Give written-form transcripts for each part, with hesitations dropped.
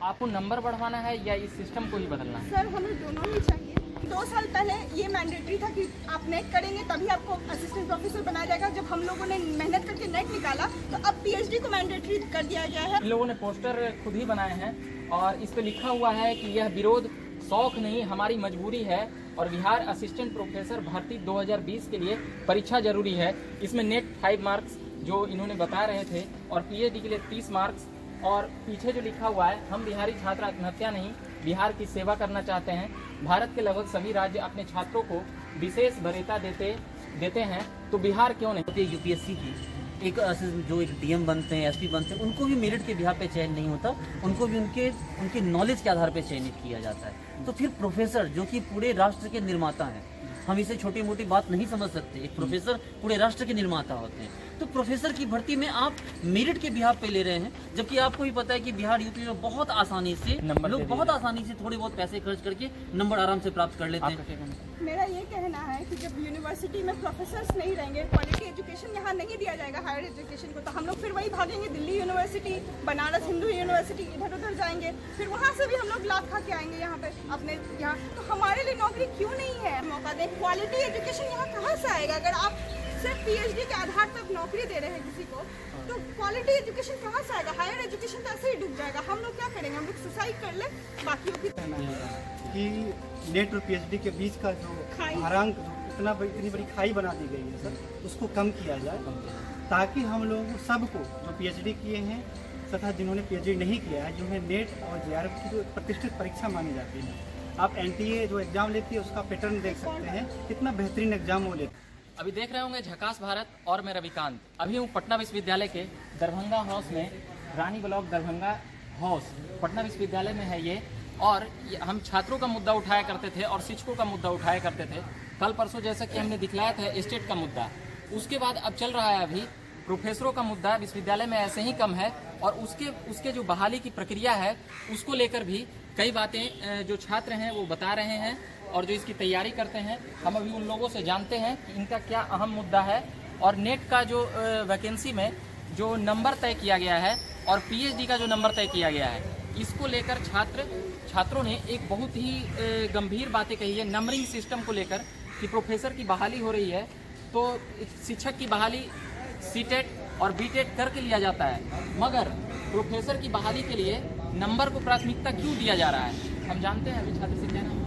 आपको नंबर बढ़वाना है या इस सिस्टम को ही बदलना है? सर हमें दोनों ही चाहिए। 2 साल पहले ये मैंडेटरी था कि आप नेट करेंगे तभी आपको असिस्टेंट प्रोफेसर बनाया जाएगा। जब हम लोगों ने मेहनत करके नेट निकाला तो अब पीएचडी को मैंडेटरी कर दिया गया है। इन लोगों ने पोस्टर खुद ही बनाए हैं और इस पे लिखा हुआ है कि यह विरोध शौक नहीं हमारी मजबूरी है और बिहार असिस्टेंट प्रोफेसर भर्ती 2020 के लिए परीक्षा जरूरी है। इसमें नेट 5 मार्क्स जो इन्होंने बता रहे थे और पीएचडी के लिए 30 मार्क्स, और पीछे जो लिखा हुआ है, हम बिहारी छात्र आत्महत्या नहीं बिहार की सेवा करना चाहते हैं। भारत के लगभग सभी राज्य अपने छात्रों को विशेष वरीयता देते हैं, तो बिहार क्यों नहीं? यूपीएससी की एक जो एक डीएम बनते हैं, एसपी बनते हैं, उनको भी मेरिट के बिहार पे चयन नहीं होता, उनको भी उनके नॉलेज के आधार पे चयनित किया जाता है। तो फिर प्रोफेसर जो कि पूरे राष्ट्र के निर्माता हैं, हम इसे छोटी मोटी बात नहीं समझ सकते। एक प्रोफेसर पूरे राष्ट्र के निर्माता होते हैं, तो प्रोफेसर की भर्ती में आप मेरिट के बिहार पे ले रहे हैं, जबकि आपको भी पता है कि बिहार यूपी में बहुत आसानी से लोग बहुत आसानी से थोड़े बहुत पैसे खर्च करके नंबर आराम से प्राप्त कर लेते हैं। मेरा ये कहना है कि जब यूनिवर्सिटी में प्रोफेसर्स नहीं रहेंगे, क्वालिटी एजुकेशन यहाँ नहीं दिया जाएगा हायर एजुकेशन को, तो हम लोग फिर वही भागेंगे दिल्ली यूनिवर्सिटी, बनारस हिंदू यूनिवर्सिटी, इधर उधर जाएंगे, फिर वहाँ से भी हम लोग लाभ खा के आएंगे यहाँ पे अपने यहाँ। तो हमारे लिए नौकरी क्यों नहीं है? मौका दें। क्वालिटी एजुकेशन यहाँ कहाँ से आएगा? अगर आप सिर्फ पीएचडी के आधार पर नौकरी दे रहे हैं किसी को, तो क्वालिटी एजुकेशन कहाँ से आएगा? हायर एजुकेशन तो ऐसे ही डूब जाएगा। हम लोग क्या करेंगे? हम लोग सुसाइड कर ले, बाकियों की कि नेट और पीएचडी के बीच का जो भारांक इतनी बड़ी खाई बना दी गई है सर, उसको कम किया जाए, ताकि हम लोग सबको जो पीएचडी किए हैं तथा जिन्होंने पीएचडी नहीं किया है, जिन्हें नेट और जेआरएफ की जो प्रतिष्ठित परीक्षा मानी जाती है, आप एनटीए जो एग्जाम लेती है उसका पैटर्न देख सकते हैं, कितना बेहतरीन एग्जाम वो लेते हैं। अभी देख रहे होंगे झकास भारत और मैं रविकांत। अभी हूँ पटना विश्वविद्यालय के दरभंगा हाउस में, रानी ब्लॉक दरभंगा हाउस पटना विश्वविद्यालय में है ये। और हम छात्रों का मुद्दा उठाया करते थे और शिक्षकों का मुद्दा उठाया करते थे। कल परसों जैसा कि हमने दिखलाया था स्टेट का मुद्दा, उसके बाद अब चल रहा है अभी प्रोफेसरों का मुद्दा। विश्वविद्यालय में ऐसे ही कम है और उसके जो बहाली की प्रक्रिया है उसको लेकर भी कई बातें जो छात्र हैं वो बता रहे हैं और जो इसकी तैयारी करते हैं, हम अभी उन लोगों से जानते हैं कि इनका क्या अहम मुद्दा है। और नेट का जो वैकेंसी में जो नंबर तय किया गया है और पीएचडी का जो नंबर तय किया गया है, इसको लेकर छात्रों ने एक बहुत ही गंभीर बातें कही है नंबरिंग सिस्टम को लेकर कि प्रोफेसर की बहाली हो रही है तो शिक्षक की बहाली सीटेट और बीटेट करके लिया जाता है, मगर प्रोफेसर की बहाली के लिए नंबर को प्राथमिकता क्यों दिया जा रहा है? हम जानते हैं। अभी छात्र से क्या नाम?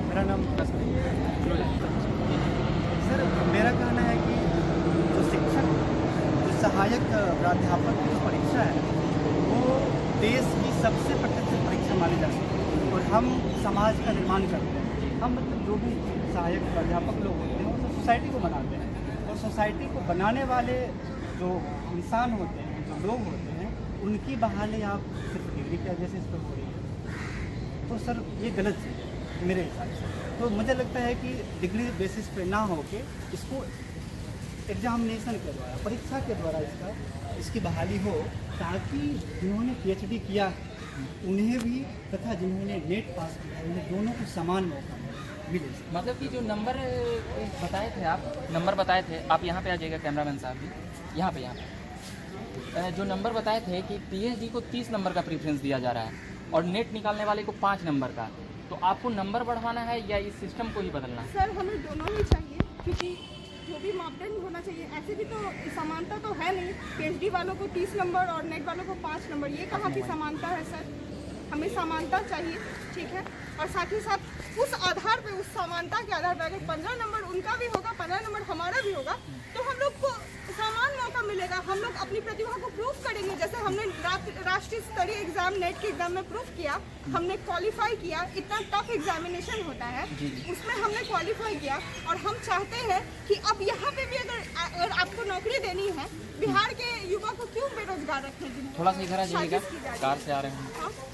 मेरा नाम सर, मेरा कहना है कि जो शिक्षक, जो सहायक प्राध्यापक की जो परीक्षा है वो देश की सबसे प्रतिष्ठित परीक्षा मानी जाती है और हम समाज का निर्माण करते हैं। हम मतलब जो भी सहायक प्राध्यापक लोग होते हैं वो सोसाइटी को बनाते हैं और सोसाइटी को बनाने वाले जो इंसान होते हैं, जो लोग होते हैं, उनकी बहाली आप सिर्फ डिग्री के वजह से इस पर हो रही है, तो सर ये गलत चीज़ है मेरे हिसाब से। तो मुझे लगता है कि डिग्री बेसिस पे ना होके इसको एग्जामिनेशन के द्वारा, परीक्षा के द्वारा इसकी बहाली हो, ताकि जिन्होंने पीएचडी किया उन्हें भी तथा जिन्होंने नेट पास किया उन्हें दोनों को समान मौका मिले। मतलब कि जो नंबर बताए थे आप यहाँ पे आ जाइएगा कैमरामैन साहब भी, यहाँ पे जो नंबर बताए थे कि पीएचडी को 30 नंबर का प्रेफरेंस दिया जा रहा है और नेट निकालने वाले को 5 नंबर का, तो आपको नंबर बढ़वाना है या इस सिस्टम को ही बदलना है? सर हमें दोनों ही चाहिए, क्योंकि जो भी मापदंड होना चाहिए, ऐसे भी तो समानता तो है नहीं। पीएचडी वालों को 30 नंबर और नेट वालों को 5 नंबर, ये कहाँ की समानता है सर? हमें समानता चाहिए, ठीक है। और साथ ही साथ उस आधार पे, उस समानता के आधार पर अगर 15 नंबर उनका भी होगा, 15 नंबर हमारा भी होगा, तो हम लोग को समान मौका मिलेगा। हम लोग अपनी प्रतिभा को प्रूफ करेंगे, जैसे हमने राष्ट्रीय स्तरीय एग्जाम नेट के एग्जाम में प्रूफ किया, हमने क्वालिफाई किया। इतना टफ एग्जामिनेशन होता है, उसमें हमने क्वालिफाई किया। और हम चाहते हैं कि अब यहाँ पे भी अगर आपको नौकरी देनी है, बिहार के युवा को क्यों बेरोजगार रखेंगे? थोड़ा सा इधर आ जाइएगा, कार से आ रहे हैं।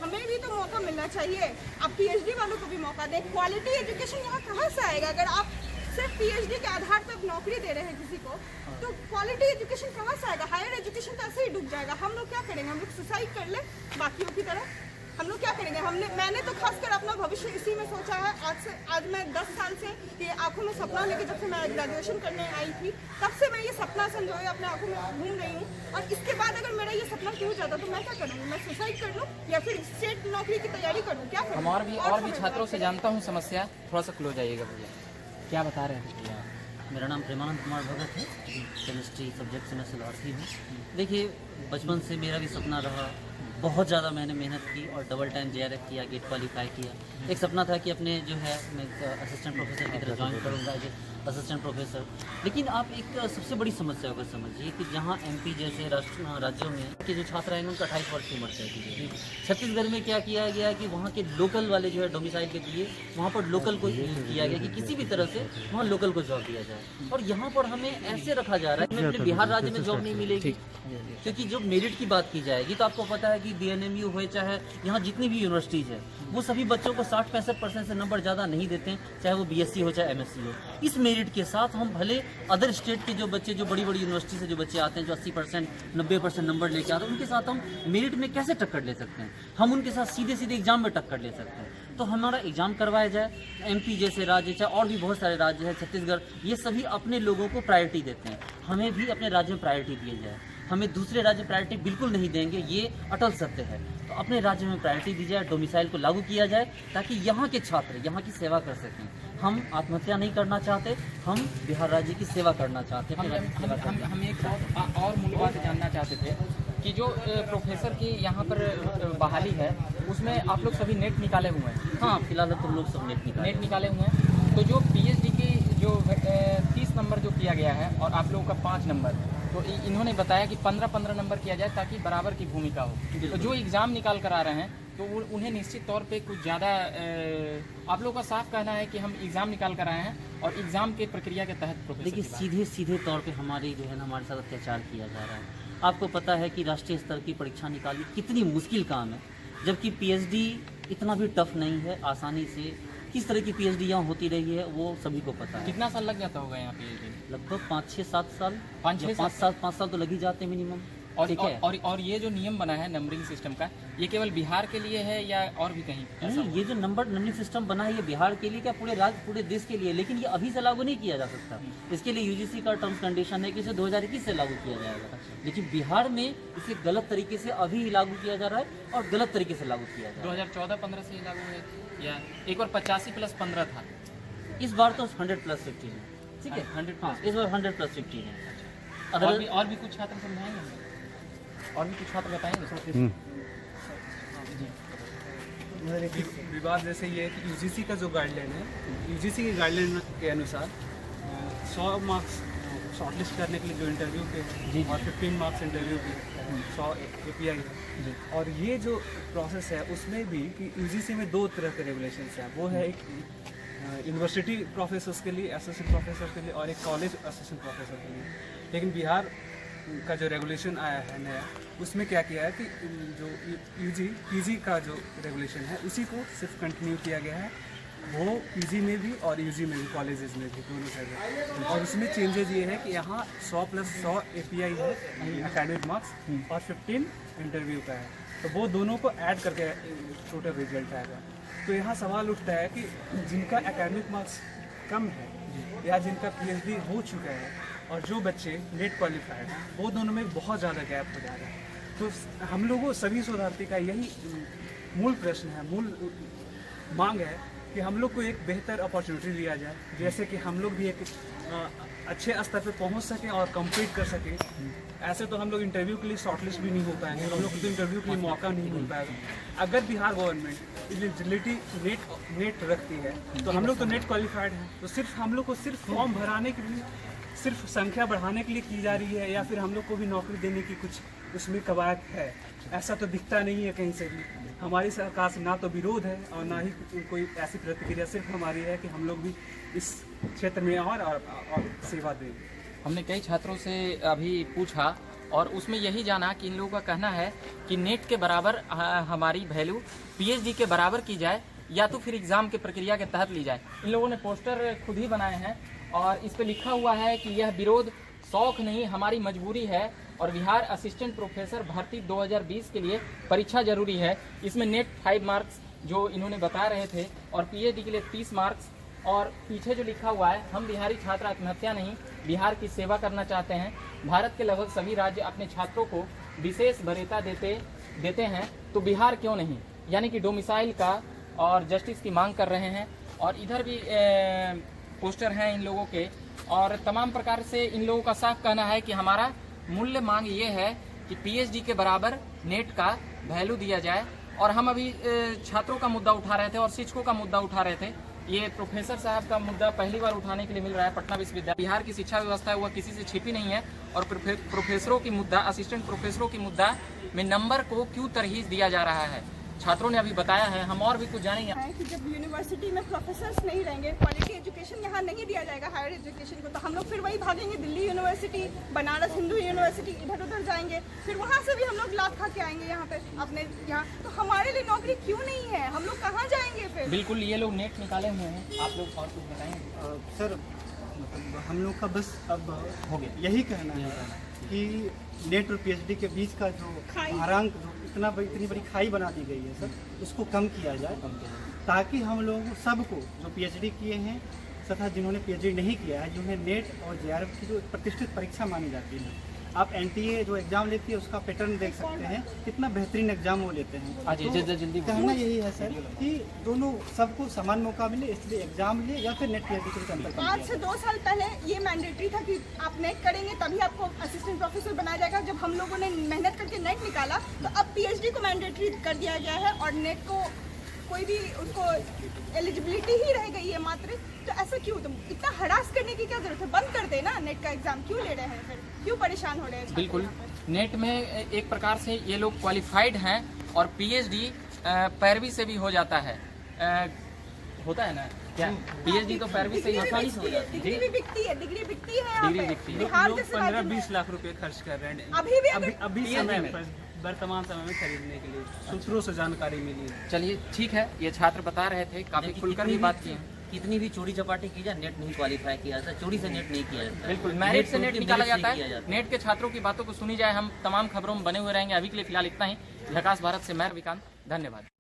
हमें भी तो मौका मिलना चाहिए। अब पीएचडी वालों को भी मौका दें। क्वालिटी एजुकेशन यहाँ कहाँ से आएगा? अगर आप सिर्फ पीएचडी के आधार पर नौकरी दे रहे हैं किसी को, तो क्वालिटी एजुकेशन कहाँ से आएगा? हायर एजुकेशन तो ऐसे ही डूब जाएगा। हम लोग क्या करेंगे? हम लोग सुसाइड कर ले, बाकियों की तरह। हम लोग क्या करेंगे? मैंने तो खासकर अपना भविष्य इसी में सोचा है। आज मैं 10 साल से ये आंखों में सपना लेके, जब से मैं ग्रेजुएशन करने आई थी तब से मैं ये सपना संजोए अपने आंखों में घूम रही हूँ। और इसके बाद अगर मेरा ये सपना टूट जाता तो मैं क्या करूँगी? मैं सुसाइड कर लूँ या फिर स्टेट नौकरी की तैयारी कर लूँ? क्या करूँ? हम और भी छात्रों से जानता हूँ समस्या। थोड़ा सा क्लोज आइएगा भैया, क्या बता रहे हैं भैया? मेरा नाम प्रेमानंद कुमार भगत है, केमिस्ट्री सब्जेक्ट से मैं सिद्धार्थी हूँ। देखिए, बचपन से मेरा भी सपना रहा, बहुत ज़्यादा मैंने मेहनत की और डबल टाइम JRF किया, गेट क्वालिफाई किया। एक सपना था कि अपने जो है मैं असिस्टेंट प्रोफेसर की तरह ज्वाइन करूँगा एज असिस्टेंट प्रोफेसर। लेकिन आप एक सबसे बड़ी समस्या को समझिए कि जहाँ MP जैसे राज्यों में के जो छात्र हैं उनका 28 वर्ष की उम्र तय की गई। छत्तीसगढ़ में क्या किया गया कि वहाँ के लोकल वाले जो है डोमिसाइल के लिए वहाँ पर लोकल को यूज किया गया कि किसी भी तरह से वहाँ लोकल को जॉब दिया जाए। और यहाँ पर हमें ऐसे रखा जा रहा है कि हमें अपने बिहार राज्य में जॉब नहीं मिलेगी, क्योंकि जब मेरिट की बात की जाएगी तो आपको पता है कि DNMU हो चाहे यहाँ जितनी भी यूनिवर्सिटीज़ है वो सभी बच्चों को 60-65% से नंबर ज़्यादा नहीं देते हैं, चाहे वो BSc हो चाहे MSc हो। इस मेरिट के साथ हम भले अदर स्टेट के जो बच्चे जो बड़ी बड़ी यूनिवर्सिटी से जो बच्चे आते हैं जो 80% 90% नंबर लेके आते हैं उनके साथ हम मेरिट में कैसे टक्कर ले सकते हैं? हम उनके साथ सीधे सीधे एग्जाम में टक्कर ले सकते हैं। तो हमारा एग्जाम करवाया जाए। MP जैसे राज्य चाहे और भी बहुत सारे राज्य हैं, छत्तीसगढ़, ये सभी अपने लोगों को प्रायोरिटी देते हैं। हमें भी अपने राज्य में प्रायोरिटी दिया जाए। हमें दूसरे राज्य प्रायोरिटी बिल्कुल नहीं देंगे, ये अटल सत्य है। तो अपने राज्य में प्रायोरिटी दी जाए, डोमिसाइल को लागू किया जाए ताकि यहाँ के छात्र यहाँ की सेवा कर सकें। हम आत्महत्या नहीं करना चाहते, हम बिहार राज्य की सेवा करना चाहते हैं। हम एक और मूल बात जानना चाहते थे कि जो प्रोफेसर की यहाँ पर बहाली है उसमें आप लोग सभी नेट निकाले हुए हैं? हाँ, फिलहाल तो लोग सब नेट निकाले हुए हैं। तो जो PhD की जो 30 नंबर जो किया गया है और आप लोगों का 5 नंबर, तो इन्होंने बताया कि 15-15 नंबर किया जाए ताकि बराबर की भूमिका हो। तो जो एग्ज़ाम निकाल कर आ रहे हैं तो उन्हें निश्चित तौर पे कुछ ज़्यादा आप लोगों का साफ कहना है कि हम एग्ज़ाम निकाल कर आए हैं और एग्ज़ाम के प्रक्रिया के तहत प्रोफेसर। देखिए, सीधे तौर पे हमारी जो है ना हमारे साथ अत्याचार किया जा रहा है। आपको पता है कि राष्ट्रीय स्तर की परीक्षा निकालनी कितनी मुश्किल काम है, जबकि PhD इतना भी टफ नहीं है। आसानी से किस तरह की PhD यहाँ होती रही है वो सभी को पता है। कितना साल लग जाता होगा यहाँ PhD? लगभग 5-6-7 साल। 5 साल तो लग ही जाते हैं मिनिमम। और ये जो नियम बना है नंबरिंग सिस्टम का, ये केवल बिहार के लिए है या और भी कहीं? नहीं, ये जो नंबरिंग सिस्टम बना है ये बिहार के लिए क्या पूरे देश के लिए, लेकिन ये अभी से लागू नहीं किया जा सकता। इसके लिए UGC का टर्म्स कंडीशन है कि इसे 2021 से लागू किया जाएगा। लेकिन बिहार में इसे गलत तरीके से अभी लागू किया जा रहा है और गलत तरीके से लागू किया जा रहा है। 2014-15 से लागू है या एक बार 85+15 था? इस बार तो 100+15 है। ठीक है, 100। हाँ, इस बार 100+15 है। और भी कुछ छात्र समझाएंगे, और भी कुछ छात्र बताएंगे? विवाद जैसे ये है कि UGC का जो गाइडलाइन है, UGC के गाइडलाइन के अनुसार 100 मार्क्स शॉर्टलिस्ट करने के लिए जो इंटरव्यू के और 15 मार्क्स इंटरव्यू के 100 API है। और ये जो प्रोसेस है उसमें भी कि UGC में 2 तरह के रेगुलेशंस हैं। वो है एक यूनिवर्सिटी प्रोफेसर्स के लिए, असिस्टेंट प्रोफेसर के लिए, और एक कॉलेज असिस्टेंट प्रोफेसर के लिए। लेकिन बिहार का जो रेगुलेशन आया है नया, उसमें क्या किया है कि जो PG का जो रेगुलेशन है उसी को सिर्फ कंटिन्यू किया गया है। वो PG में भी और UG में भी, कॉलेजेस में भी, दोनों साइड। और उसमें चेंजेज ये है कि यहाँ 100+100 API है एकेडमिक मार्क्स और 15 इंटरव्यू का है। तो वो दोनों को ऐड करके टोटल रिजल्ट आएगा। तो यहाँ सवाल उठता है कि जिनका एकेडमिक मार्क्स कम है या जिनका PhD हो चुका है और जो बच्चे नेट क्वालिफाइड हैं, वो दोनों में बहुत ज़्यादा गैप हो जाएगा। तो हम लोगों सभी शोधार्थी का यही मूल प्रश्न है, मूल मांग है कि हम लोग को एक बेहतर अपॉर्चुनिटी दिया जाए, जैसे कि हम लोग भी एक अच्छे स्तर पे पहुंच सकें और कम्पीट कर सकें। ऐसे तो हम लोग इंटरव्यू के लिए शॉर्टलिस्ट भी नहीं हो पाएंगे, हम लोग को तो इंटरव्यू के लिए मौका नहीं मिल पाएगा। अगर बिहार गवर्नमेंट एलिजिबिलिटी नेट रखती है तो हम लोग तो नेट क्वालिफाइड हैं, तो सिर्फ हम लोग को सिर्फ फॉर्म भराने के लिए, सिर्फ संख्या बढ़ाने के लिए की जा रही है, या फिर हम लोग को भी नौकरी देने की कुछ उसमें कवायद है? ऐसा तो दिखता नहीं है कहीं से भी। हमारी सरकार से ना तो विरोध है और ना ही कोई ऐसी प्रतिक्रिया, सिर्फ हमारी है कि हम लोग भी इस क्षेत्र में और सेवा दें। हमने कई छात्रों से अभी पूछा और उसमें यही जाना कि इन लोगों का कहना है कि नेट के बराबर हमारी वैल्यू PhD के बराबर की जाए या तो फिर एग्ज़ाम के प्रक्रिया के तहत ली जाए। इन लोगों ने पोस्टर खुद ही बनाए हैं और इस पे लिखा हुआ है कि यह विरोध शौक नहीं, हमारी मजबूरी है। और बिहार असिस्टेंट प्रोफेसर भर्ती 2020 के लिए परीक्षा जरूरी है। इसमें नेट 5 मार्क्स जो इन्होंने बता रहे थे और पीएचडी के लिए 30 मार्क्स। और पीछे जो लिखा हुआ है, हम बिहारी छात्र आत्महत्या नहीं, बिहार की सेवा करना चाहते हैं। भारत के लगभग सभी राज्य अपने छात्रों को विशेष वरीयता देते हैं, तो बिहार क्यों नहीं? यानी कि डोमिसाइल का और जस्टिस की मांग कर रहे हैं। और इधर भी पोस्टर हैं इन लोगों के, और तमाम प्रकार से इन लोगों का साफ कहना है कि हमारा मूल्य मांग ये है कि पीएचडी के बराबर नेट का वैल्यू दिया जाए। और हम अभी छात्रों का मुद्दा उठा रहे थे और शिक्षकों का मुद्दा उठा रहे थे। ये प्रोफेसर साहब का मुद्दा पहली बार उठाने के लिए मिल रहा है पटना विश्वविद्यालय। बिहार की शिक्षा व्यवस्था है वह किसी से छिपी नहीं है। और प्रोफेसरों की मुद्दा, असिस्टेंट प्रोफेसरों की मुद्दा में नंबर को क्यों तरहीज दिया जा रहा है, छात्रों ने अभी बताया है। हम और भी कुछ जानेंगे कि जब यूनिवर्सिटी में प्रोफेसर्स नहीं रहेंगे, क्वालिटी एजुकेशन यहाँ नहीं दिया जाएगा हायर एजुकेशन को, तो हम लोग फिर वही भागेंगे दिल्ली यूनिवर्सिटी, बनारस हिंदू यूनिवर्सिटी, इधर उधर जाएंगे, फिर वहाँ से भी हम लोग लात खा के आएंगे यहाँ पे अपने यहाँ। तो हमारे लिए नौकरी क्यों नहीं है? हम लोग कहाँ जाएंगे फिर? बिल्कुल, ये लोग नेट निकाले हुए हैं, आप लोग और कुछ बताएंगे? सर मतलब हम लोग का बस अब हो गया, यही कहना है कि नेट और पीएचडी के बीच का जो भारांक, जो इतनी बड़ी खाई बना दी गई है सर, उसको कम किया जाए, ताकि हम लोग सबको जो पीएचडी किए हैं तथा जिन्होंने पीएचडी नहीं किया है, जिन्हें नेट और जेआरएफ की जो प्रतिष्ठित परीक्षा मानी जाती है, आप एनटीए जो एग्जाम लेती है उसका पैटर्न देख सकते हैं, कितना बेहतरीन एग्जाम वो लेते हैं। तो जल्दी कहना यही है सर कि दोनों सबको समान मौका मिले, इसलिए एग्जाम ले या फिर नेट पीएचडी के अंतर। आज से 2 साल पहले ये मैंडेटरी था कि आप नेट करेंगे तभी आपको असिस्टेंट प्रोफेसर बनाया जाएगा। जब हम लोगों ने मेहनत करके नेट निकाला तो अब पीएचडी को मैंडेटरी कर दिया गया है और नेट को कोई भी उसको एलिजिबिलिटी ही रह गई है मात्र। तो ऐसा क्यों? तुम इतना हरास करने की क्या जरूरत है? बंद कर देना नेट का एग्जाम, क्यों ले रहे हैं फिर? क्यों परेशान हो रहे हैं? बिल्कुल, नेट में एक प्रकार से ये लोग क्वालिफाइड हैं और पीएचडी पैरवी से भी हो जाता है, होता है ना क्या? पीएचडी तो पैरवी से ही आसानी से हो जाता है। डिग्री भी बिकती है, डिग्री बिकती है यहाँ डिग्री पे। बिकती है। बिहार लोग जैसे राज्य में 15-20 लाख रुपए खर्च कर रहे हैं अभी भी अभी PhD समय में। पर, वर्तमान समय में खरीदने के लिए सूत्रों से जानकारी मिली है। चलिए ठीक है, ये छात्र बता रहे थे, काफी खुलकर भी बात की है। कितनी भी चोरी चपाटी की जाए, नेट नहीं क्वालिफाई किया जाता, चोरी से नेट नहीं किया जाता। बिल्कुल, मेरिट से नेट निकाला जाता किया है। नेट के छात्रों की बातों को सुनी जाए। हम तमाम खबरों में बने हुए रहेंगे। अभी के लिए फिलहाल इतना ही। झकास भारत से मैं रविकांत, धन्यवाद।